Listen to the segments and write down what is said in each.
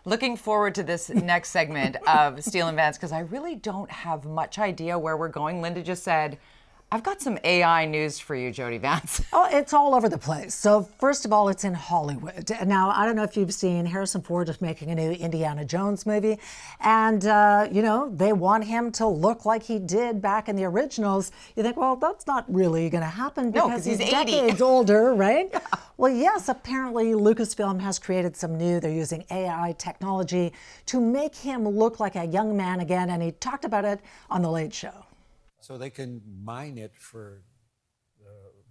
Looking forward to this next segment of Steele and Vance, because I really don't have much idea where we're going. Lynda just said, I've got some AI news for you, Jody Vance. Oh, it's all over the place. So first of all, it's in Hollywood. Now, I don't know if you've seen Harrison Ford is making a new Indiana Jones movie. And, they want him to look like he did back in the originals. You think, well, that's not really going to happen because he's 80. decades older, right? Yeah. Well, yes, apparently Lucasfilm has created some new, they're using AI technology to make him look like a young man again. And he talked about it on The Late Show. So they can mine it for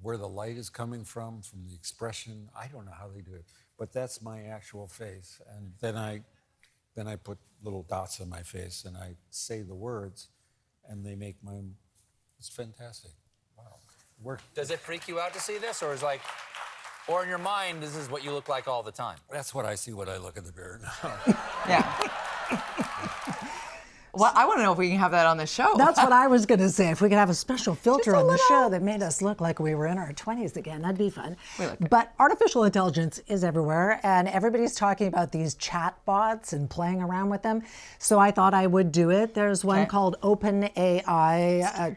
where the light is coming from the expression. I don't know how they do it, but that's my actual face. And then I put little dots on my face and I say the words and they make it's fantastic. Wow. Does it freak you out to see this, or or in your mind, this is what you look like all the time? That's what I see when I look in the mirror now. Yeah. Well, I want to know if we can have that on the show. That's what I was going to say. If we could have a special filter on the show that made us look like we were in our 20s again, that'd be fun. But artificial intelligence is everywhere, and everybody's talking about these chatbots and playing around with them. So I thought I would do it. There's one called OpenAI,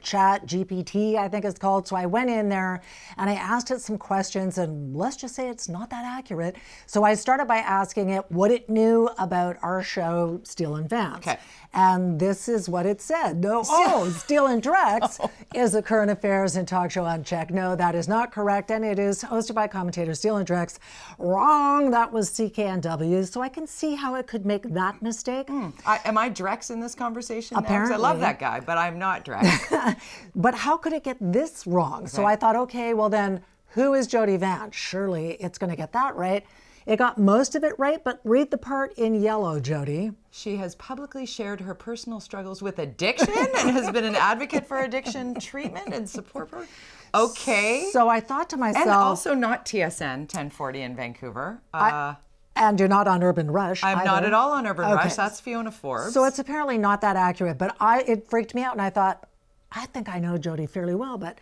ChatGPT, I think it's called. So I went in there and I asked it some questions, and let's just say it's not that accurate. So I started by asking it what it knew about our show, Steele and Vance. And this is what it said. Steele and Drex is a current affairs and talk show unchecked. No, that is not correct. And it is hosted by commentators Steele and Drex. Wrong. That was CKNW. So I can see how it could make that mistake. Am I Drex in this conversation? Apparently. I love that guy, but I'm not Drex. But how could it get this wrong? So I thought, okay, well then, who is Jody Vance? Surely it's going to get that right. It got most of it right, but read the part in yellow, Jody. She has publicly shared her personal struggles with addiction and has been an advocate for addiction treatment and support for. Okay. So I thought to myself... And also not TSN 1040 in Vancouver. And you're not on Urban Rush. I'm not at all on Urban Rush. That's Fiona Forbes. So it's apparently not that accurate, but it freaked me out, and I thought, I think I know Jody fairly well, but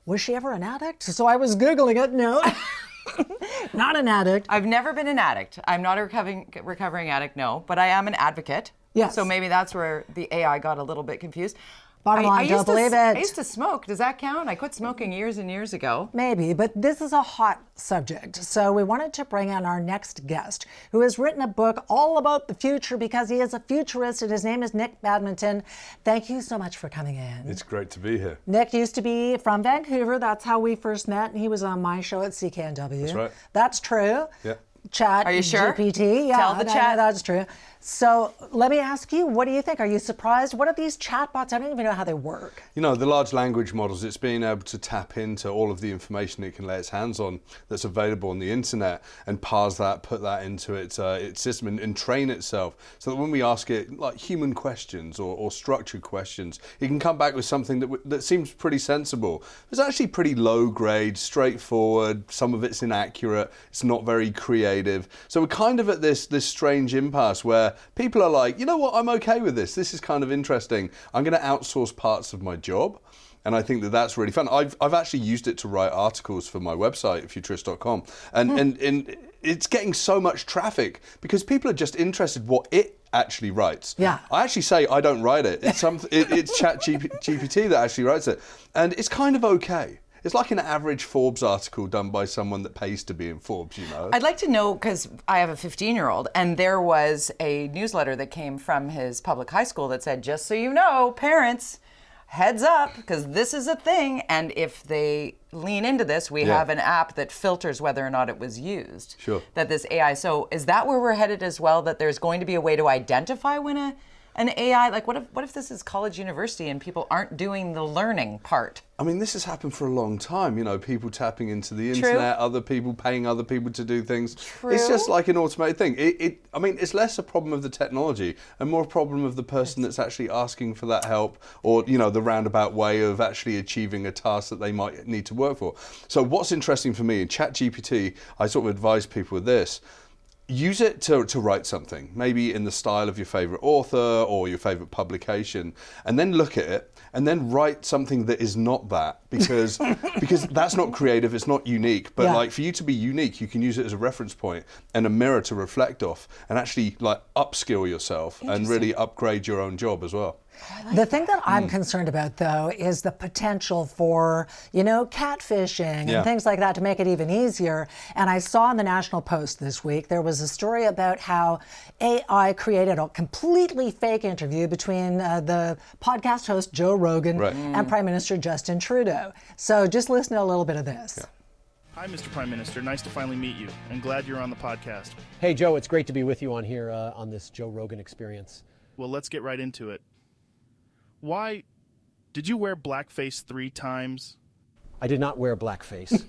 was she ever an addict? So I was Googling it. No. Not an addict. I've never been an addict. I'm not a recovering addict, no, but I am an advocate. Yes. So maybe that's where the AI got a little bit confused. Bottom line, don't believe it. I used to smoke. Does that count? I quit smoking years and years ago. Maybe, but this is a hot subject. So we wanted to bring in our next guest, who has written a book all about the future because he is a futurist, and his name is Nik Badminton. Thank you so much for coming in. It's great to be here. Nik used to be from Vancouver. That's how we first met, and he was on my show at CKNW. That's right. That's true. Yeah. Chat. Are you sure? GPT. Yeah, Tell the chat. That's true. So let me ask you, what do you think? Are you surprised? What are these chatbots? I don't even know how they work. You know, the large language models, it's being able to tap into all of the information it can lay its hands on that's available on the internet and parse that, put that into its system and train itself so that when we ask it like human questions or structured questions, it can come back with something that seems pretty sensible. It's actually pretty low grade, straightforward. Some of it's inaccurate. It's not very creative. So we're kind of at this strange impasse where people are like, you know what, I'm okay with this. This is kind of interesting. I'm going to outsource parts of my job. And I think that's really fun. I've actually used it to write articles for my website, futurist.com. And it's getting so much traffic because people are just interested what it actually writes. Yeah. I actually say I don't write it. It's ChatGPT that actually writes it. And it's kind of okay. It's like an average Forbes article done by someone that pays to be in Forbes, you know. I'd like to know, because I have a 15-year-old, and there was a newsletter that came from his public high school that said, just so you know, parents, heads up, because this is a thing, and if they lean into this, we have an app that filters whether or not it was used. Sure. That this AI, so is that where we're headed as well, that there's going to be a way to identify when an AI, like what if this is college, university, and people aren't doing the learning part? I mean, this has happened for a long time, you know, people tapping into the internet, other people paying other people to do things. True. It's just like an automated thing. I mean, it's less a problem of the technology and more a problem of the person that's actually asking for that help or, you know, the roundabout way of actually achieving a task that they might need to work for. So what's interesting for me in ChatGPT, I sort of advise people with this. use it to write something, maybe in the style of your favorite author or your favorite publication, and then look at it and then write something that is not that, because that's not creative, it's not unique. But like, for you to be unique, you can use it as a reference point and a mirror to reflect off, and actually like upskill yourself and really upgrade your own job as well. The thing that I'm concerned about, though, is the potential for, catfishing and things like that to make it even easier. And I saw in the National Post this week, there was a story about how AI created a completely fake interview between the podcast host Joe Rogan and Prime Minister Justin Trudeau. So just listen to a little bit of this. Hi, Mr. Prime Minister. Nice to finally meet you, and glad you're on the podcast. Hey, Joe, it's great to be with you on here on this Joe Rogan Experience. Well, let's get right into it. Why did you wear blackface 3 times? I did not wear blackface.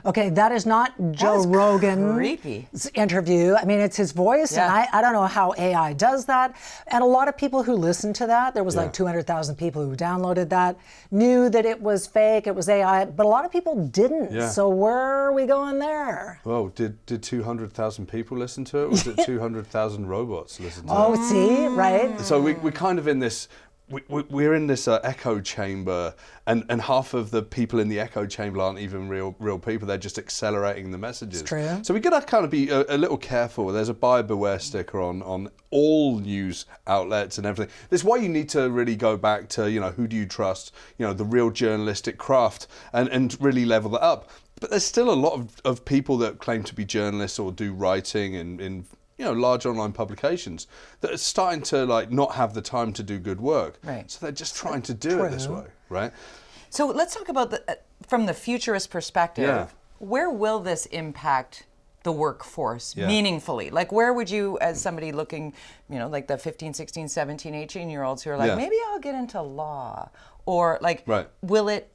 Okay, that is not Joe Rogan's interview. I mean, it's his voice, and I don't know how AI does that. And a lot of people who listened to that, there was like 200,000 people who downloaded that, knew that it was fake, it was AI, but a lot of people didn't. Yeah. So where are we going there? Well, did 200,000 people listen to it? Was it 200,000 robots listen to it? Oh, see, right? So we're kind of in this... We're in this echo chamber, and half of the people in the echo chamber aren't even real people. They're just accelerating the messages. It's true. So we've got to kind of be a little careful. There's a buyer beware sticker on all news outlets and everything. This is why you need to really go back to, who do you trust, the real journalistic craft, and really level that up. But there's still a lot of people that claim to be journalists or do writing in large online publications that are starting to not have the time to do good work. Right. So they're just trying to do it this way, right? So let's talk about from the futurist perspective. Where will this impact the workforce meaningfully? Like, where would you, as somebody looking, like the 15, 16, 17, 18-year-olds who are like, maybe I'll get into law, or will it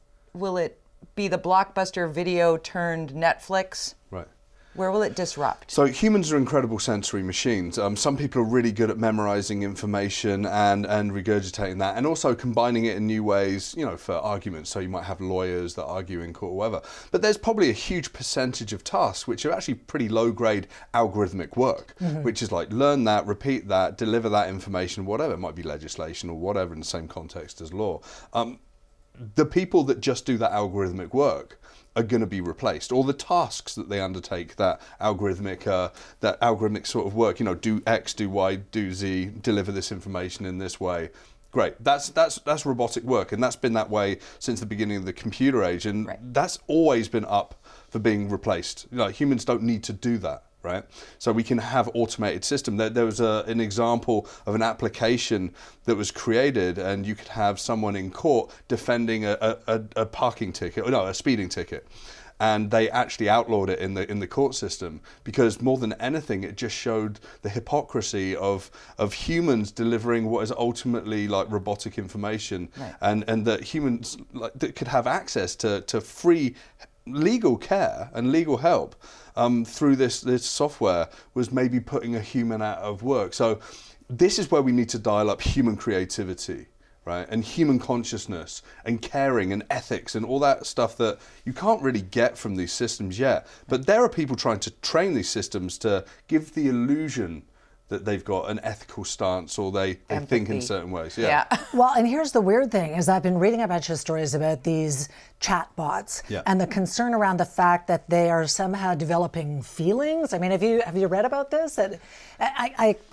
be the Blockbuster video turned Netflix? Right. Where will it disrupt? So humans are incredible sensory machines. Some people are really good at memorizing information and regurgitating that, and also combining it in new ways, for arguments. So you might have lawyers that argue in court or whatever. But there's probably a huge percentage of tasks which are actually pretty low-grade algorithmic work, which is like learn that, repeat that, deliver that information, whatever. It might be legislation or whatever in the same context as law. The people that just do that algorithmic work are going to be replaced. All the tasks that they undertake, that algorithmic sort of work, do X, do Y, do Z, deliver this information in this way. Great. That's robotic work, and that's been that way since the beginning of the computer age, and that's always been up for being replaced. Humans don't need to do that. Right, so we can have automated system. There was an example of an application that was created, and you could have someone in court defending a parking ticket, a speeding ticket, and they actually outlawed it in the court system because more than anything, it just showed the hypocrisy of humans delivering what is ultimately like robotic information, and that humans that could have access to free legal care and legal help through this software was maybe putting a human out of work. So this is where we need to dial up human creativity, right? And human consciousness and caring and ethics and all that stuff that you can't really get from these systems yet. But there are people trying to train these systems to give the illusion that they've got an ethical stance or they think in certain ways. Well, and here's the weird thing is I've been reading a bunch of stories about these chatbots and the concern around the fact that they are somehow developing feelings. I mean, have you read about this?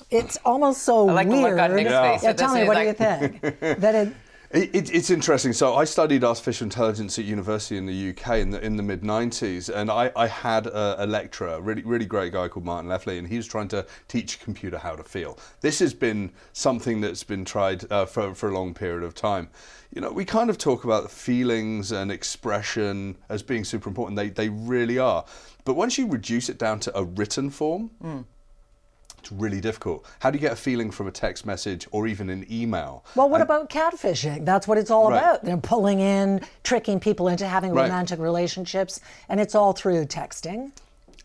It's almost so I like weird. The look on Nick's face. Yeah, tell me, what do you think? That It's interesting. So I studied artificial intelligence at university in the UK in the mid-90s, and I had a lecturer, a really great guy called Martin Leffley, and he was trying to teach a computer how to feel. This has been something that's been tried for a long period of time. We kind of talk about feelings and expression as being super important. They really are. But once you reduce it down to a written form, it's really difficult. How do you get a feeling from a text message or even an email? Well, what about catfishing? That's what it's all about. They're pulling in, tricking people into having romantic relationships, and it's all through texting.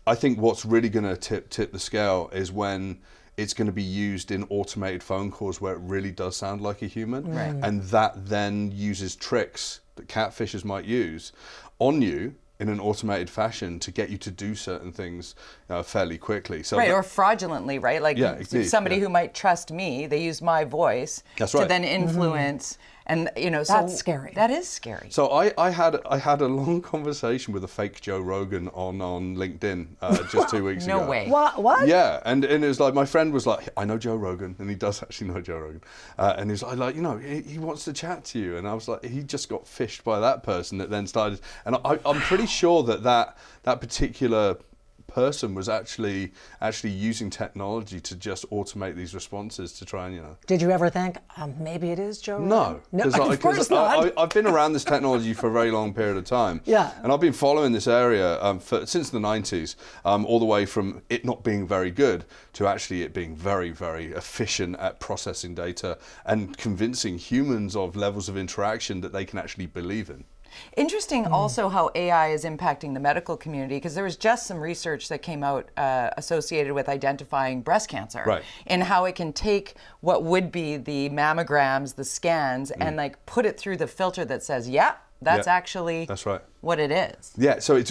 I think what's really going to tip the scale is when it's going to be used in automated phone calls where it really does sound like a human, and that then uses tricks that catfishers might use on you in an automated fashion to get you to do certain things fairly quickly. So right, or fraudulently, right? Like somebody who might trust me, they use my voice to then influence. And that's scary. That is scary. So I had a long conversation with a fake Joe Rogan on LinkedIn just 2 weeks ago. No way. What? Yeah, and it was like, my friend was like, I know Joe Rogan, and he does actually know Joe Rogan, and he's like, he wants to chat to you, and I was like, he just got fished by that person that then started, and I'm pretty sure that particular person was actually using technology to just automate these responses to try and Did you ever think maybe it is Joe Rogan? No, of course not. I've been around this technology for a very long period of time. Yeah. And I've been following this area since the 90s, all the way from it not being very good to actually it being very, very efficient at processing data and convincing humans of levels of interaction that they can actually believe in. Interesting also how AI is impacting the medical community, because there was just some research that came out associated with identifying breast cancer, right, and how it can take what would be the mammograms, the scans, and like put it through the filter that says, that's actually what it is. Yeah, so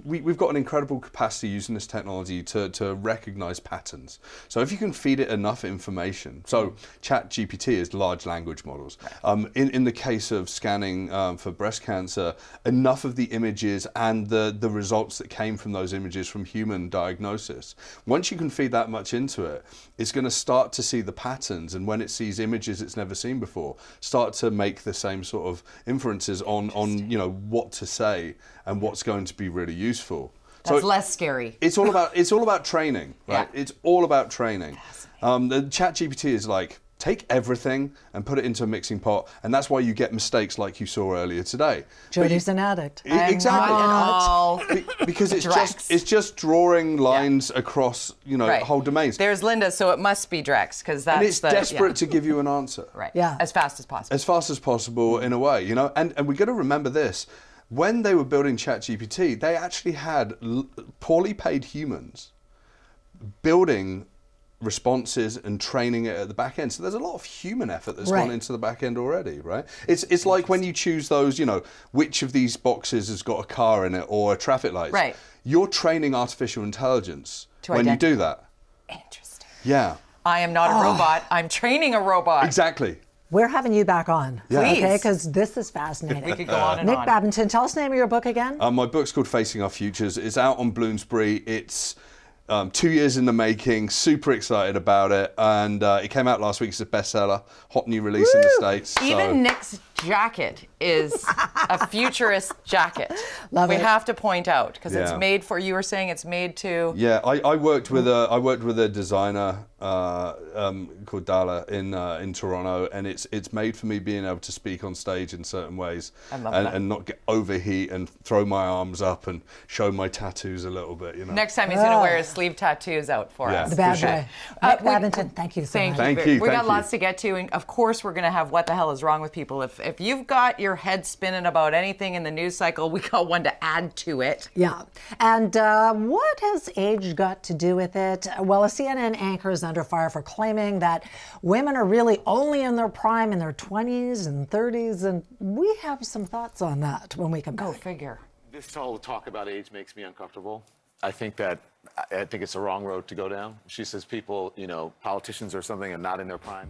we've got an incredible capacity using this technology to recognize patterns. So if you can feed it enough information, so ChatGPT is large language models. Right. In the case of scanning for breast cancer, enough of the images and the results that came from those images from human diagnosis, once you can feed that much into it, it's going to start to see the patterns, and when it sees images it's never seen before, start to make the same sort of inferences on what to say and what's going to be really useful. That's less scary. It's all about training, right? Yeah. It's all about training. The ChatGPT is like, take everything and put it into a mixing pot, and that's why you get mistakes like you saw earlier today. Jody's an addict. Exactly. Because it's just drawing lines across whole domains. There's Lynda, so it must be Drex, because that's and it's desperate to give you an answer. Right. Yeah. As fast as possible. As fast as possible, in a way, And we got to remember this. When they were building ChatGPT, they actually had poorly paid humans building responses and training it at the back end. So there's a lot of human effort that's gone into the back end already, right? It's like when you choose those, which of these boxes has got a car in it or a traffic light. Right. You're training artificial intelligence when you do that. Interesting. Yeah. I am not a robot. I'm training a robot. Exactly. We're having you back on. Yeah. Please. Okay, because this is fascinating. We could go on and Nik on. Badminton, tell us the name of your book again. My book's called Facing Our Futures. It's out on Bloomsbury. It's 2 years in the making, super excited about it, and it came out last week. It's a bestseller, hot new release in the States. Even Nick's jacket is a futurist jacket. Love it. We have to point out, because it's made for, you were saying it's made to... Yeah, I worked with a designer called Dala in Toronto, and it's made for me being able to speak on stage in certain ways, and not get overheat and throw my arms up and show my tattoos a little bit. Next time he's going to wear his sleeve tattoos out for us. The bad guy. Nik Badminton, thank you so much. Thank you. We got lots to get to, and of course we're going to have What the Hell is Wrong with People. If you've got your head spinning about anything in the news cycle, we got one to add to it. Yeah. And what has age got to do with it? Well, a CNN anchor is under fire for claiming that women are really only in their prime in their 20s and 30s, and we have some thoughts on that when we come back. Go figure. This whole talk about age makes me uncomfortable. I think it's the wrong road to go down. She says people, politicians or something are not in their prime.